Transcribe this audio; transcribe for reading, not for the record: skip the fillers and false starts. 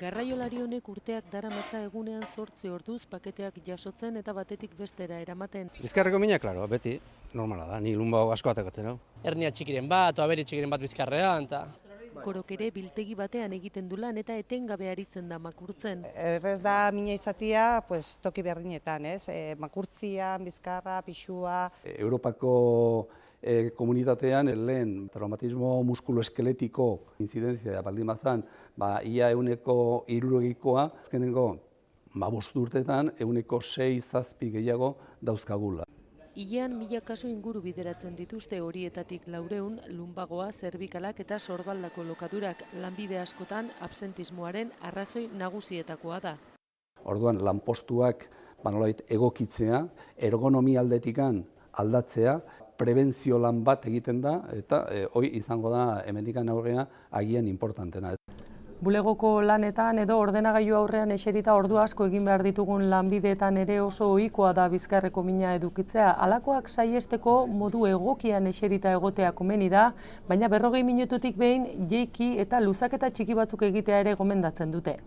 Garraiolari honek urteak daramatza egunean 8 orduz paketeak jasotzen eta batetik bestera eramaten. Bizkarreko mina, klaro, beti normala da, ni lunbao asko atakatzen hau. Hernia txikiren bat, abere txikiren bat bizkarrean, eta... Korok ere biltegi batean egiten du lan eta etengabe aritzen da makurtzen. Errez da mina izatia, pues, toki berdinetan, ez? Makurtzian, bizkarra, pixua. Europako komunitatean lehen traumatismo muskuloeskeletiko inzidentzia baldin bazan, ia 60%, azkenengo 5 urtetan 6-7 gehiago dauzkagula. Hilean 1000 kasu inguru bideratzen dituzte, horietatik 400 lunbagoa, zerbikalak eta sorbaldako lokadurak. Lanbide askotan absentismoaren arrazoi nagusietakoa da. Orduan lanpostuak nolabait egokitzea, ergonomia aldetikan aldatzea, prebentzio lan bat egiten da eta hori izango da hemendikan aurrea agian importantena. Bulegoko lanetan edo ordenagailu aurrean eserita ordu asko egin behar ditugun lanbideetan ere oso ohikoa da bizkarreko mina edukitzea. Halakoak saihesteko modu egokian eserita egotea komeni da, baina 40 minututik behin jeiki eta luzaketa txiki batzuk egitea ere gomendatzen dute.